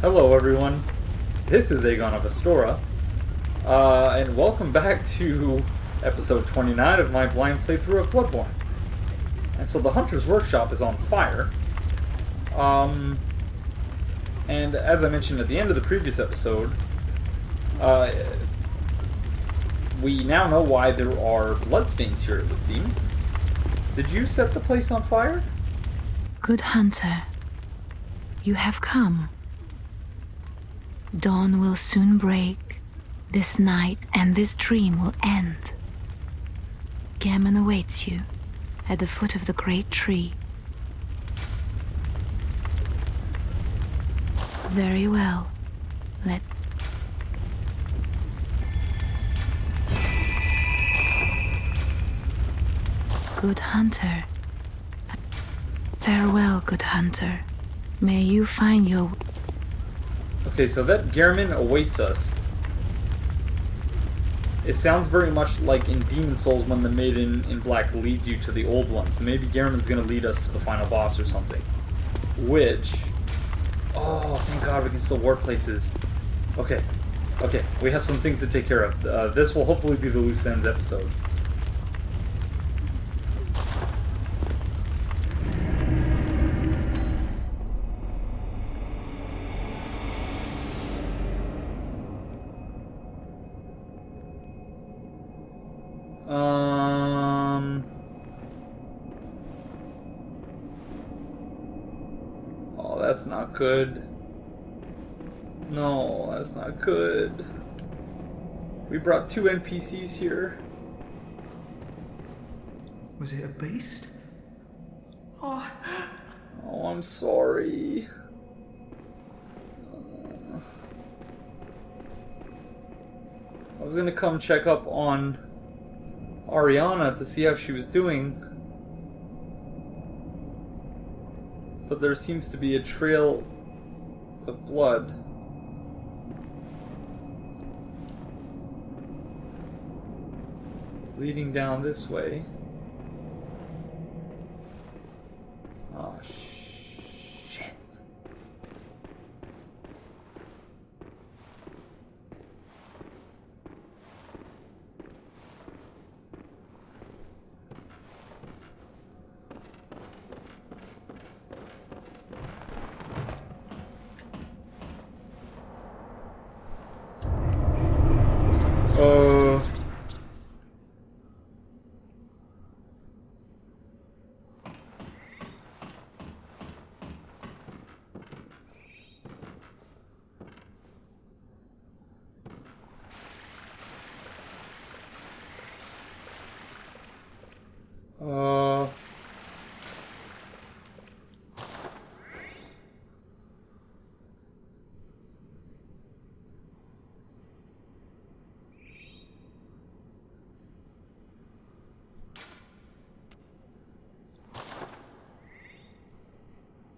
Hello everyone, this is Aegon of Astora, and welcome back to episode 29 of my blind playthrough of Bloodborne. And so the Hunter's Workshop is on fire, and as I mentioned at the end of the previous episode, we now know why there are bloodstains here, it would seem. Did you set the place on fire? Good Hunter, you have come. Dawn will soon break. This night and this dream will end. Gammon awaits you at the foot of the great tree. Very well. Good Hunter. Farewell, Good Hunter. May you find your... Okay, so that Gehrman awaits us. It sounds very much like in Demon Souls when the Maiden in Black leads you to the old ones. Maybe Gehrman's gonna lead us to the final boss or something. Which... Oh, thank God we can still warp places. Okay, we have some things to take care of. This will hopefully be the Loose Ends episode. Oh, that's not good. No, that's not good. We brought 2 NPCs here. Was it a beast? Oh, Oh, I'm sorry. I was gonna come check up on Arianna to see how she was doing, but there seems to be a trail of blood. Leading down this way. Oh, shit.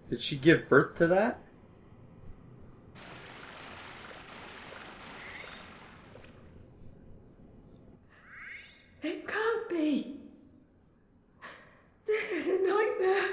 Did she give birth to that? It can't be. This is a nightmare.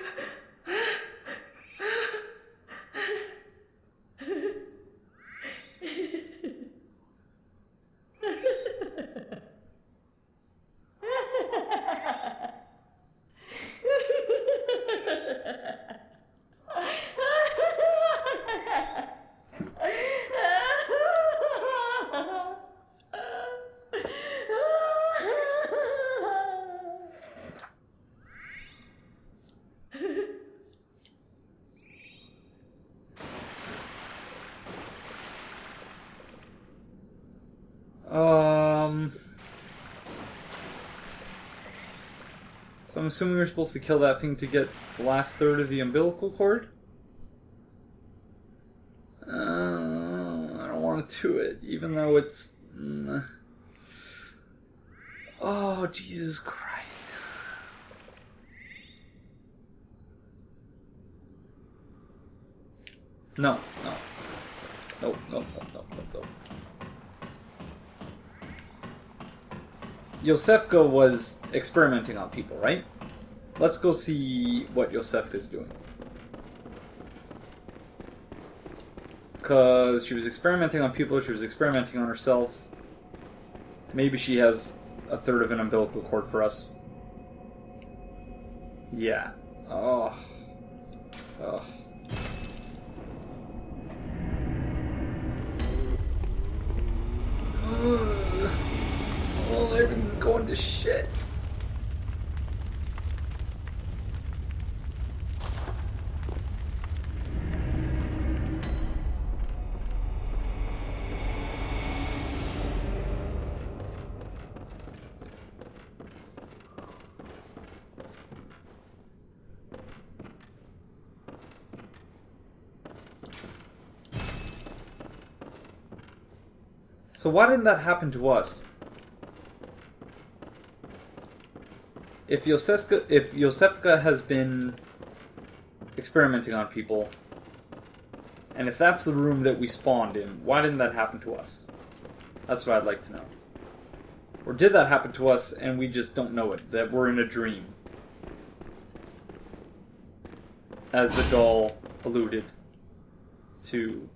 So I'm assuming we're supposed to kill that thing to get the last third of the umbilical cord? I don't want to do it, even though it's... Oh, Jesus Christ. No. Nope. Iosefka was experimenting on people, right? Let's go see what Iosefka's doing. Because she was experimenting on people, she was experimenting on herself. Maybe she has a third of an umbilical cord for us. Yeah. Oh. Ugh. Oh, everything's going to shit. So why didn't that happen to us? If Iosefka has been experimenting on people, and if that's the room that we spawned in, why didn't that happen to us? That's what I'd like to know. Or did that happen to us and we just don't know it, that we're in a dream? As the doll alluded to.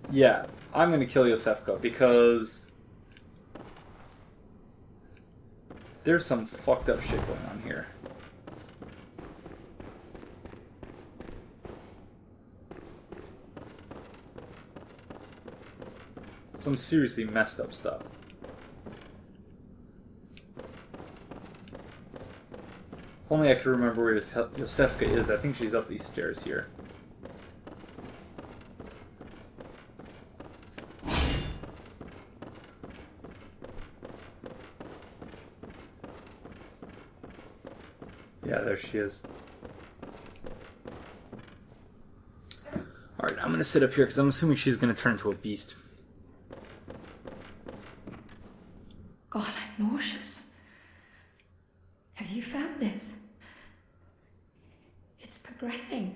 Yeah, I'm gonna kill Iosefka because there's some fucked up shit going on here. Some seriously messed up stuff. If only I could remember where Iosefka is. I think she's up these stairs here. Yeah, there she is. Alright, I'm gonna sit up here because I'm assuming she's gonna turn into a beast. God, I'm nauseous. Have you felt this? It's progressing.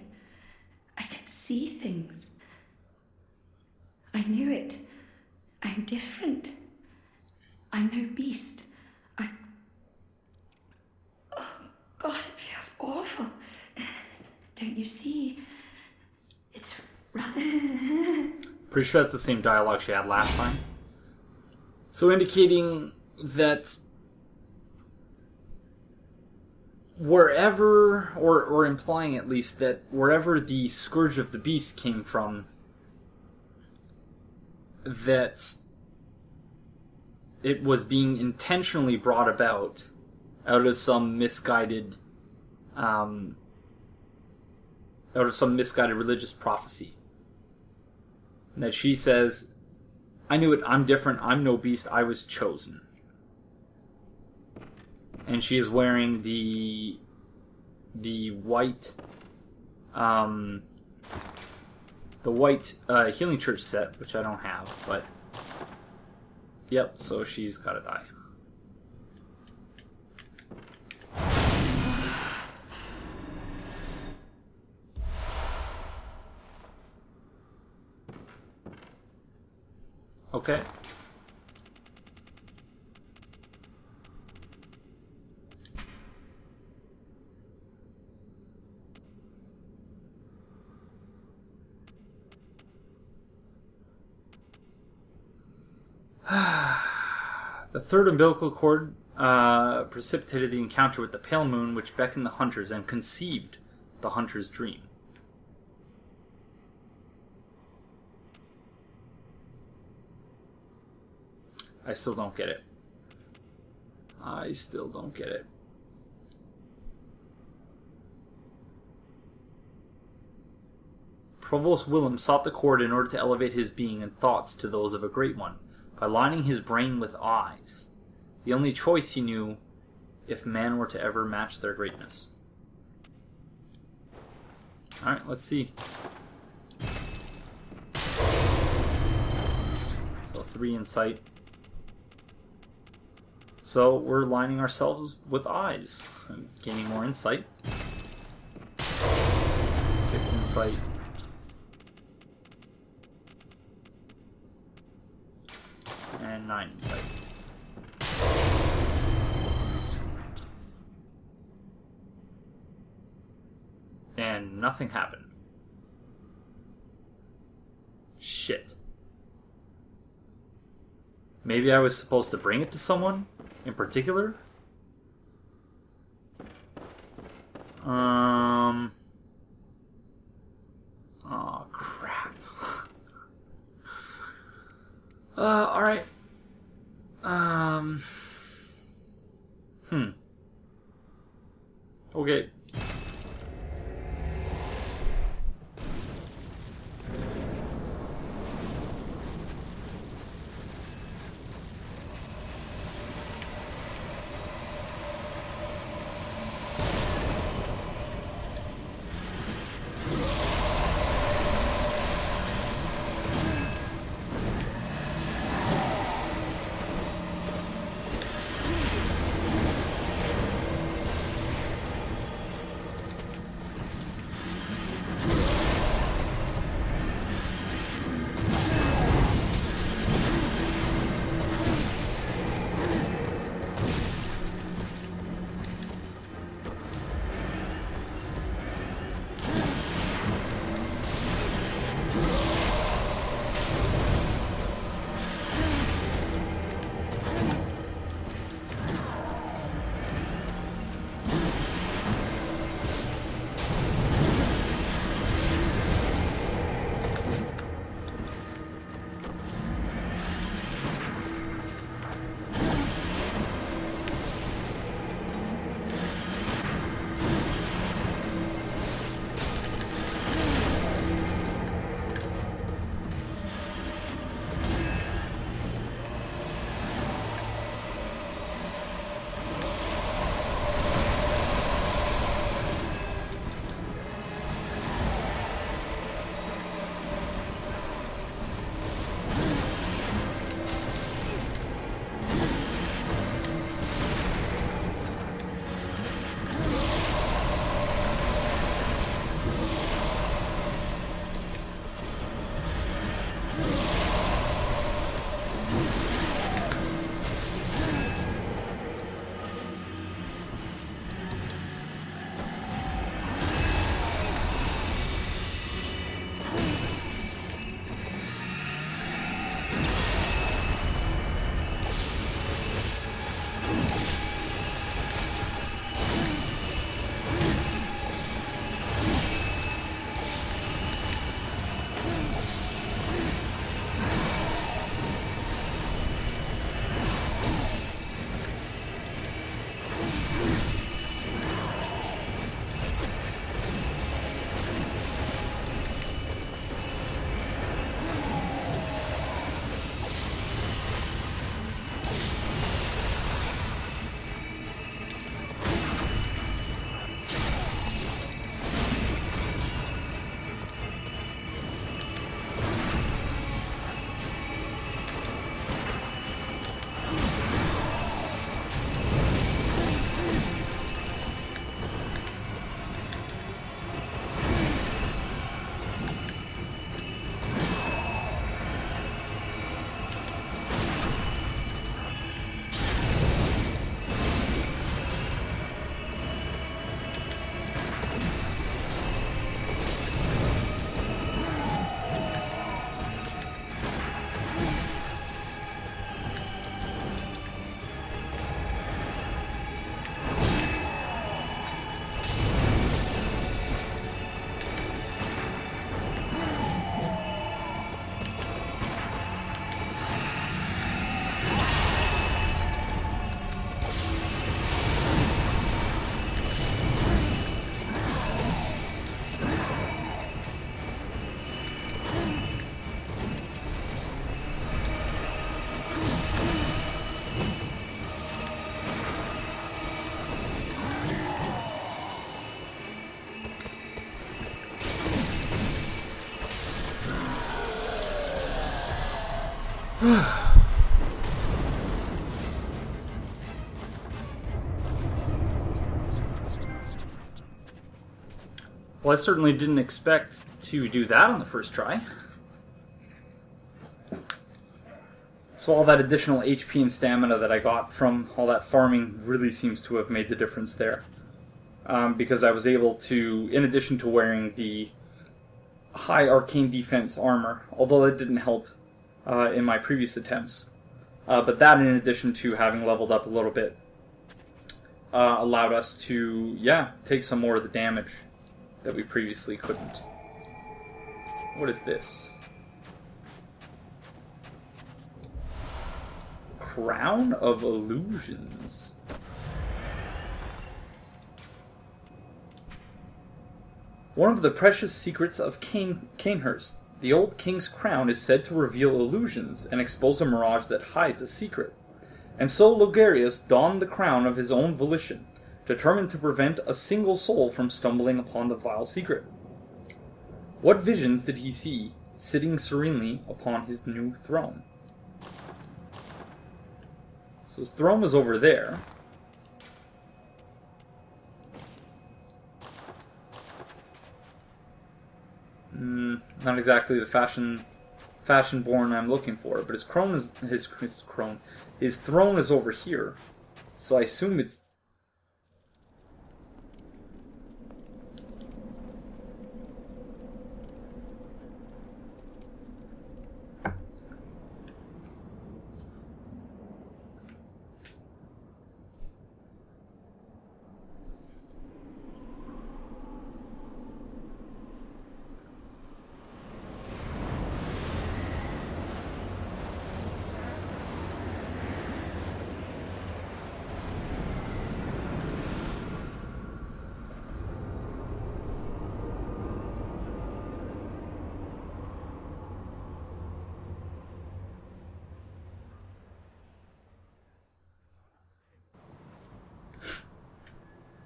I can see things. I knew it. I'm different. I'm no beast. God, it feels awful. Don't you see? It's rather... Pretty sure that's the same dialogue she had last time. So indicating that wherever, or implying at least, that wherever the Scourge of the Beast came from, that it was being intentionally brought about out of some misguided religious prophecy. And that she says, I knew it, I'm different, I'm no beast, I was chosen. And she is wearing the white Healing Church set, which I don't have, but yep, so she's gotta die. Okay. The third umbilical cord precipitated the encounter with the pale moon, which beckoned the hunters and conceived the hunter's dream. I still don't get it. I still don't get it. Provost Willem sought the cord in order to elevate his being and thoughts to those of a great one, by lining his brain with eyes, the only choice he knew if man were to ever match their greatness. Alright, let's see. So 3 insight. So we're lining ourselves with eyes, and gaining more insight. 6 insight. And 9 insight. And nothing happened. Shit. Maybe I was supposed to bring it to someone in particular? Oh, crap. Alright. Okay. Well, I certainly didn't expect to do that on the first try. So all that additional HP and stamina that I got from all that farming really seems to have made the difference there. because I was able to, in addition to wearing the high arcane defense armor, although that didn't help in my previous attempts, but that in addition to having leveled up a little bit, allowed us to, take some more of the damage that we previously couldn't. What is this? Crown of Illusions. One of the precious secrets of Cainhurst, the old king's crown is said to reveal illusions and expose a mirage that hides a secret. And so Logarius donned the crown of his own volition, determined to prevent a single soul from stumbling upon the vile secret. What visions did he see, sitting serenely upon his new throne? So his throne was over there. Not exactly the fashion-born I'm looking for, but his throne is over here. So I assume it's...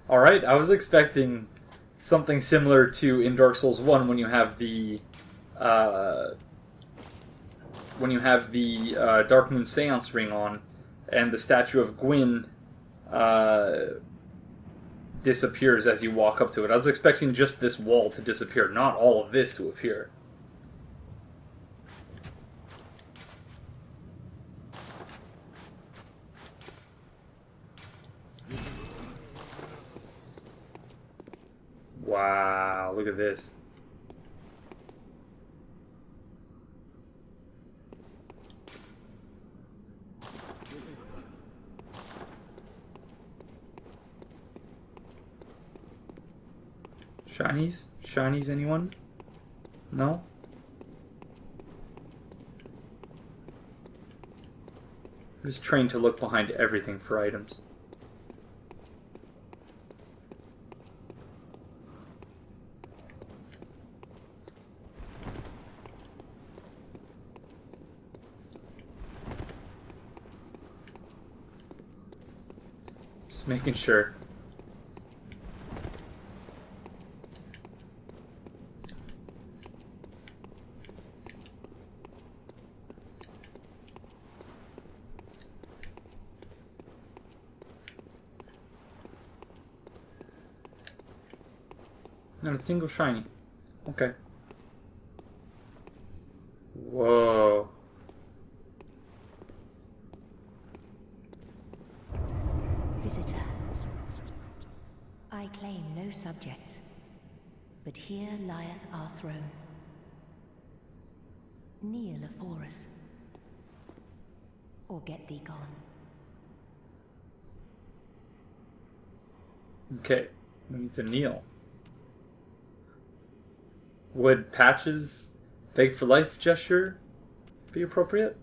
Alright, I was expecting something similar to in Dark Souls 1 when you have the Dark Moon Seance ring on and the statue of Gwyn disappears as you walk up to it. I was expecting just this wall to disappear, not all of this to appear. Wow, look at this. Shinies? Shinies, anyone? No? I'm just trained to look behind everything for items. Just making sure. Not a single shiny. Okay. Whoa. Visitor, I claim no subjects, but here lieth our throne. Kneel afore us, or get thee gone. Okay, we need to kneel. Would Patch's beg for life gesture be appropriate?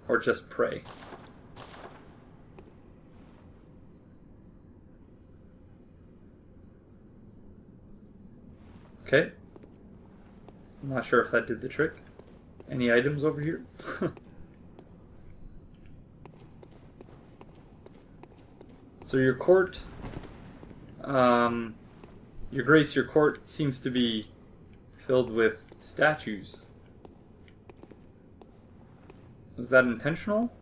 Or just pray? Okay. I'm not sure if that did the trick. Any items over here? So your court... Your Grace, your court seems to be filled with statues. Was that intentional?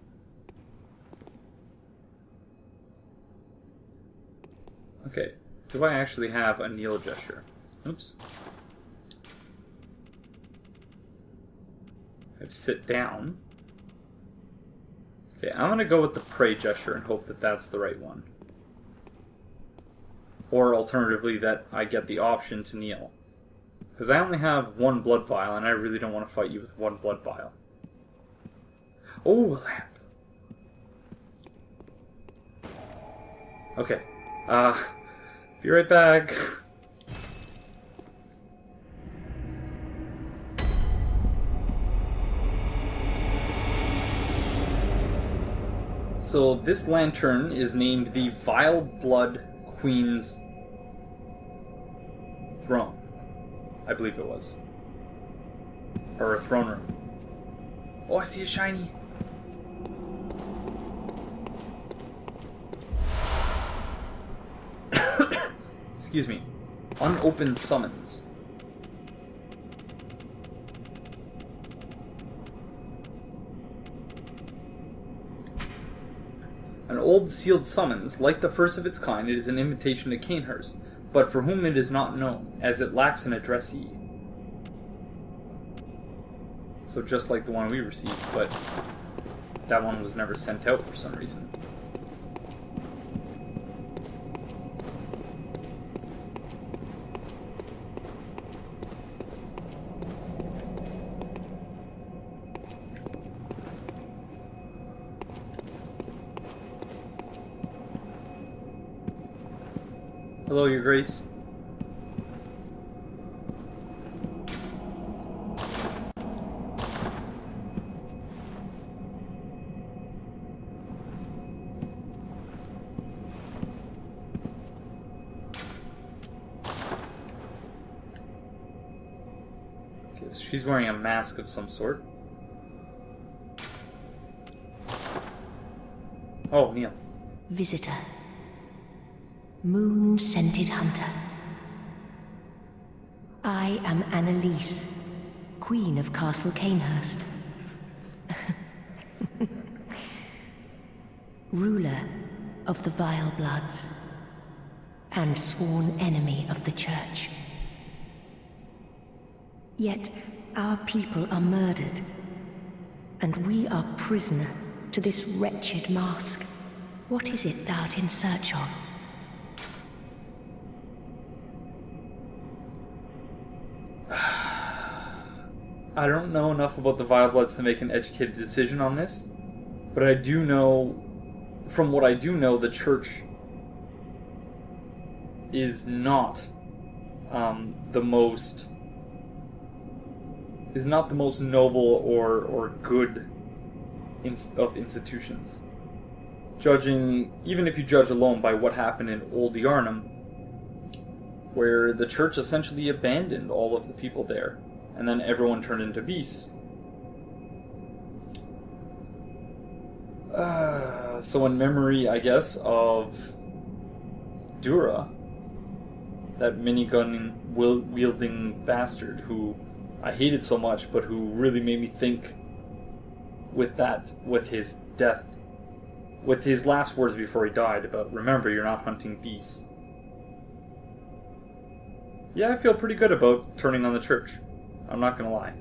Okay. Do I actually have a kneel gesture? Oops. I have sit down. Okay, I'm gonna go with the pray gesture and hope that that's the right one. Or alternatively, that I get the option to kneel. Because I only have one blood vial, and I really don't want to fight you with one blood vial. Oh, a lamp. Okay. Be right back. So this lantern is named the Vileblood Queen's Throne. I believe it was. Or a throne room. Oh, I see a shiny. Excuse me. Unopened summons. An old sealed summons, like the first of its kind, it is an invitation to Cainhurst, but for whom it is not known, as it lacks an addressee. So just like the one we received, but that one was never sent out for some reason. Hello, Your Grace. Okay, so she's wearing a mask of some sort. Oh, Neil. Visitor. Moon-scented hunter. I am Annalise, Queen of Castle Cainhurst. Ruler of the Vilebloods, and sworn enemy of the Church. Yet our people are murdered, and we are prisoner to this wretched mask. What is it thou art in search of? I don't know enough about the Vilebloods to make an educated decision on this, but I do know, from what I do know, the Church is not the most noble or good of institutions. Judging, even if you judge alone by what happened in Old Yarnum, where the Church essentially abandoned all of the people there. And then everyone turned into beasts. So in memory, I guess, of Dura, that minigun-wielding bastard who I hated so much, but who really made me think with his death, with his last words before he died about, remember, you're not hunting beasts. Yeah, I feel pretty good about turning on the Church. I'm not gonna lie.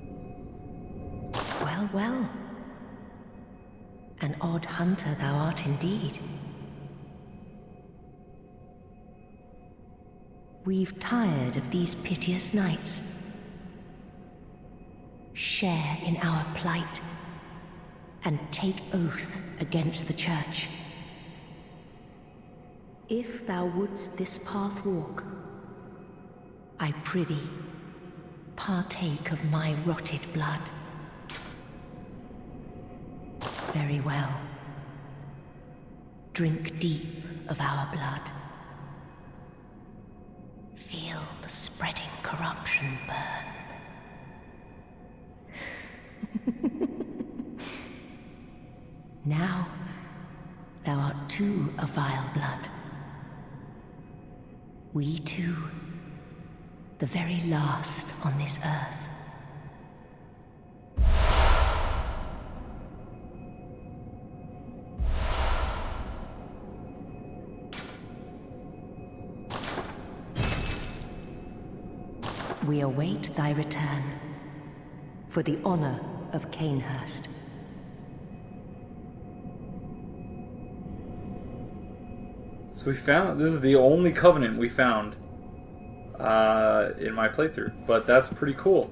Well, well. An odd hunter thou art indeed. We've tired of these piteous nights. Share in our plight, and take oath against the Church. If thou wouldst this path walk, I prithee, partake of my rotted blood. Very well. Drink deep of our blood. Feel the spreading corruption burn. Now, thou art too a Vileblood. We two, the very last on this earth. We await thy return, for the honor of So we found... This is the only covenant we found in my playthrough. But that's pretty cool.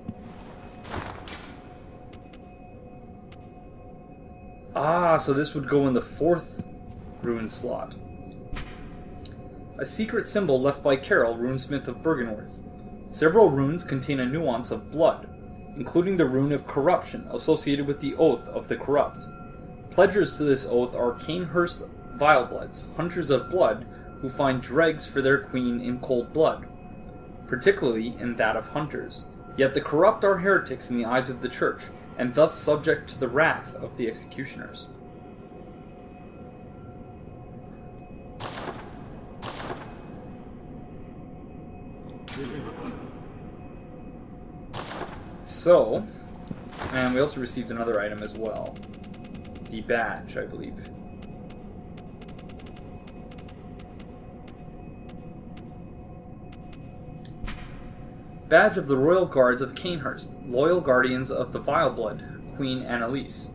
Ah, so this would go in the 4th rune slot. A secret symbol left by Carol, runesmith of Bergenworth. Several runes contain a nuance of blood, including the rune of corruption associated with the oath of the corrupt. Pledgers to this oath are Cainhurst Vilebloods, hunters of blood, who find dregs for their queen in cold blood, particularly in that of hunters. Yet the corrupt are heretics in the eyes of the church, and thus subject to the wrath of the executioners. So, and we also received another item as well. The badge, I believe. Badge of the Royal Guards of Cainhurst, loyal guardians of the Vileblood, Queen Annalise.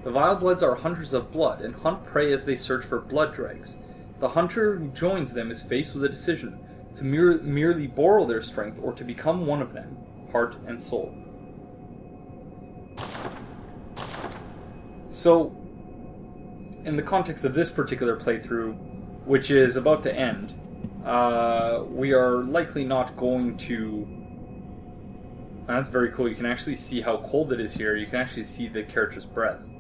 The Vilebloods are hunters of blood, and hunt prey as they search for blood dregs. The hunter who joins them is faced with a decision, to merely borrow their strength or to become one of them, heart and soul. So, in the context of this particular playthrough, which is about to end, we are likely not going to... And that's very cool. You can actually see how cold it is here. You can actually see the character's breath.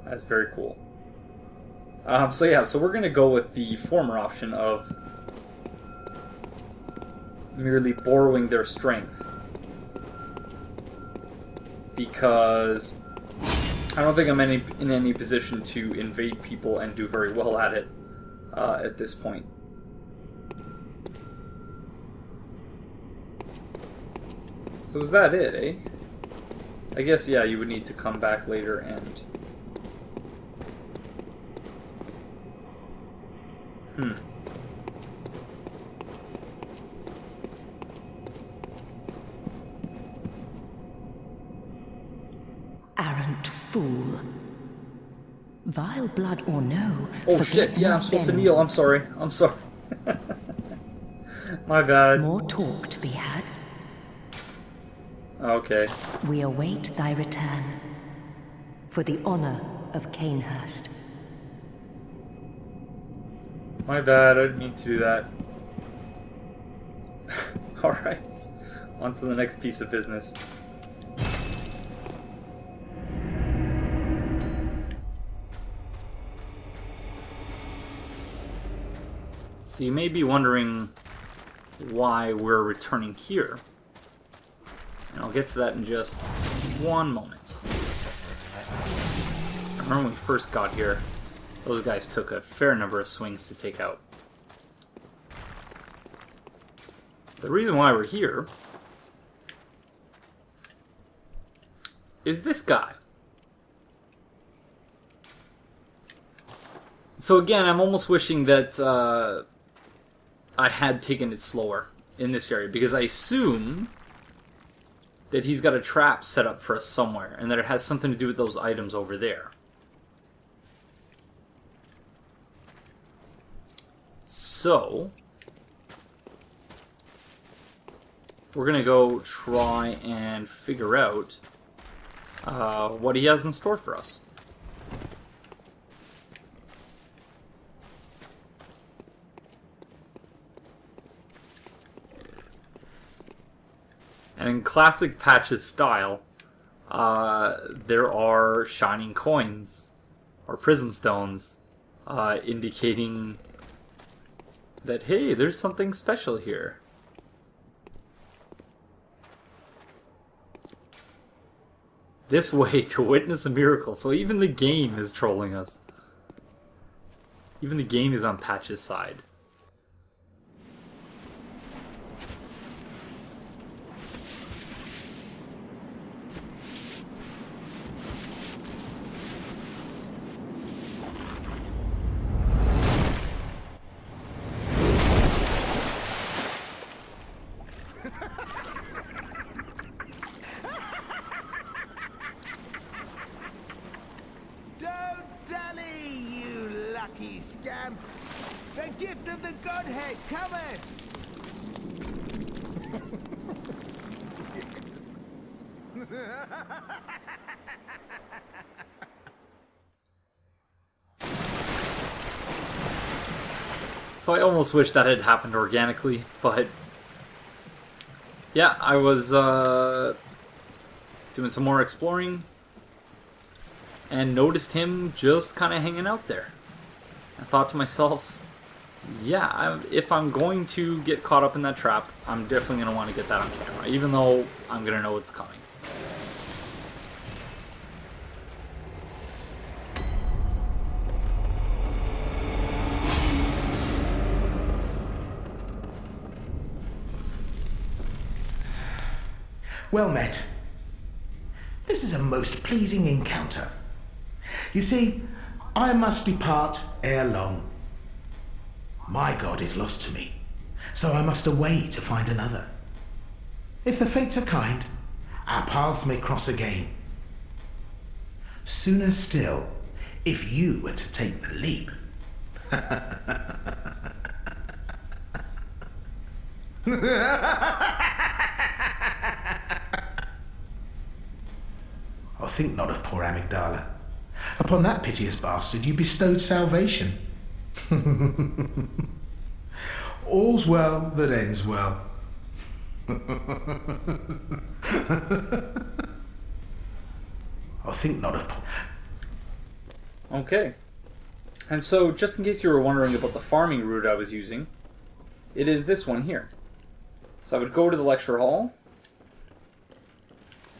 That's very cool. So we're going to go with the former option of merely borrowing their strength. Because I don't think I'm in any position to invade people and do very well at it at this point. So is that it, eh? I guess, yeah, you would need to come back later and... Arrant fool. Vile blood or no. Oh shit, yeah, I'm supposed to kneel. I'm sorry. My bad. More talk to be had. Okay. We await thy return. For the honor of Cainhurst. My bad, I didn't mean to do that. Alright. On to the next piece of business. So you may be wondering why we're returning here. And I'll get to that in just one moment. I remember when we first got here, those guys took a fair number of swings to take out. The reason why we're here is this guy. So again, I'm almost wishing that I had taken it slower in this area, because I assume that he's got a trap set up for us somewhere, and that it has something to do with those items over there. So, we're gonna go try and figure out what he has in store for us. And in classic Patch's style, there are shining coins, or prism stones, indicating that, hey, there's something special here. This way to witness a miracle. So even the game is trolling us. Even the game is on Patch's side. Don't dally, you lucky scamp! gift of the Godhead cometh! So I almost wish that had happened organically, but yeah, I was doing some more exploring and noticed him just kind of hanging out there. I thought to myself, yeah, if I'm going to get caught up in that trap, I'm definitely going to want to get that on camera, even though I'm going to know it's coming. Well met. This is a most pleasing encounter. You see, I must depart ere long. My god is lost to me, so I must away to find another. If the fates are kind, our paths may cross again. Sooner still, if you were to take the leap. Oh, think not of poor Amygdala. Upon that piteous bastard you bestowed salvation. All's well that ends well. Oh, think not of poor... Okay. And so, just in case you were wondering about the farming route I was using, it is this one here. So I would go to the lecture hall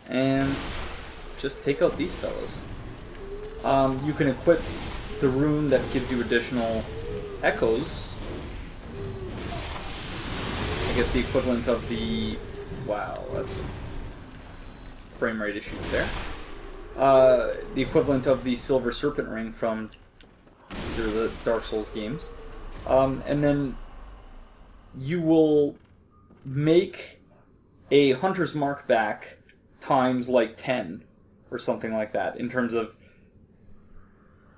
and just take out these fellas. You can equip the rune that gives you additional echoes. I guess the equivalent of the... Wow, that's frame rate issues there. The equivalent of the Silver Serpent Ring from the Dark Souls games. And then you will make a Hunter's Mark back times like 10 or something like that. In terms of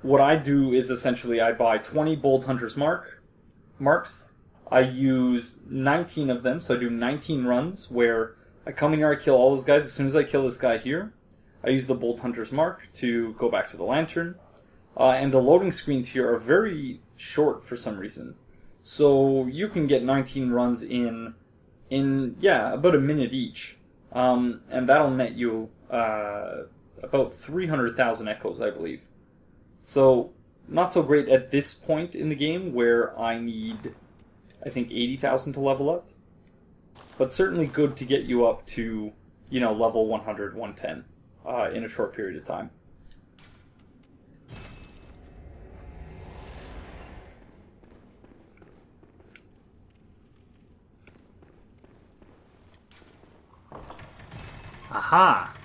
what I do is essentially I buy 20 Bold Hunter's marks. I use 19 of them, so I do 19 runs where I come in here, I kill all those guys. As soon as I kill this guy here, I use the Bold Hunter's Mark to go back to the lantern. And the loading screens here are very short for some reason. So you can get 19 runs in about a minute each. And that'll net you about 300,000 echoes, I believe. So, not so great at this point in the game where I need, I think, 80,000 to level up. But certainly good to get you up to, level 100, 110 in a short period of time. Aha!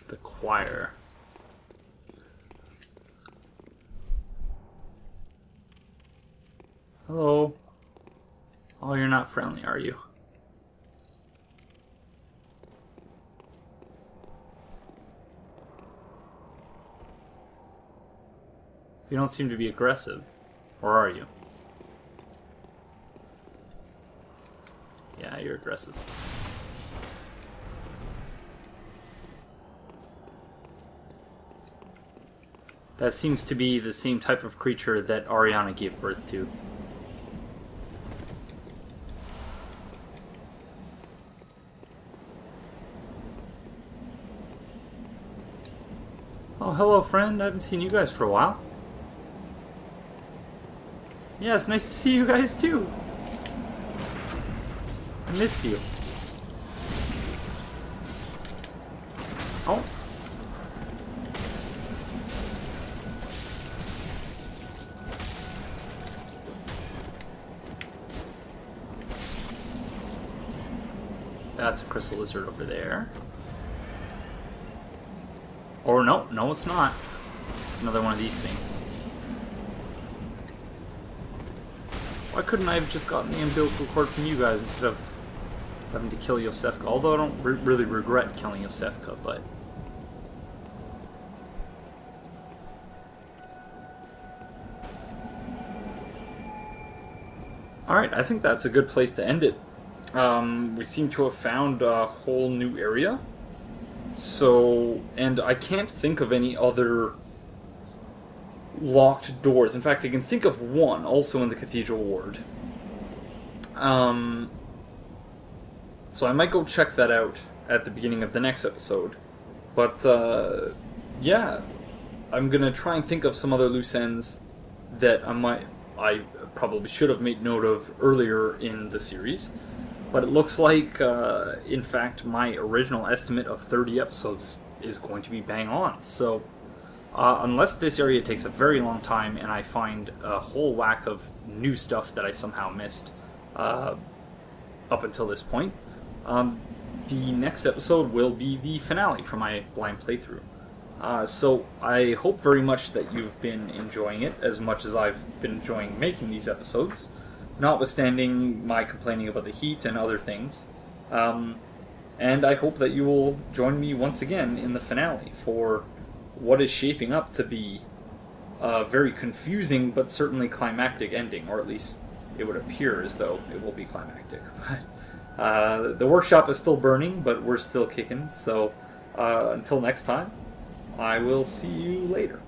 The choir. Hello. Oh, you're not friendly, are you? You don't seem to be aggressive. Or are you? Yeah, you're aggressive. That seems to be the same type of creature that Arianna gave birth to. Oh, hello friend. I haven't seen you guys for a while. Yeah, it's nice to see you guys too. I missed you. Oh. That's a crystal lizard over there. Or no, it's not. It's another one of these things. Why couldn't I have just gotten the umbilical cord from you guys instead of having to kill Iosefka. Although I don't really regret killing Iosefka, but... Alright, I think that's a good place to end it. We seem to have found a whole new area. So, and I can't think of any other locked doors. In fact, I can think of one, also in the Cathedral Ward. So I might go check that out at the beginning of the next episode. But, yeah, I'm gonna try and think of some other loose ends that I probably should have made note of earlier in the series. But it looks like, in fact, my original estimate of 30 episodes is going to be bang on. So, unless this area takes a very long time and I find a whole whack of new stuff that I somehow missed up until this point, the next episode will be the finale for my blind playthrough. So I hope very much that you've been enjoying it as much as I've been enjoying making these episodes, notwithstanding my complaining about the heat and other things. And I hope that you will join me once again in the finale for what is shaping up to be a very confusing but certainly climactic ending, or at least it would appear as though it will be climactic. The workshop is still burning, but we're still kicking, so until next time, I will see you later.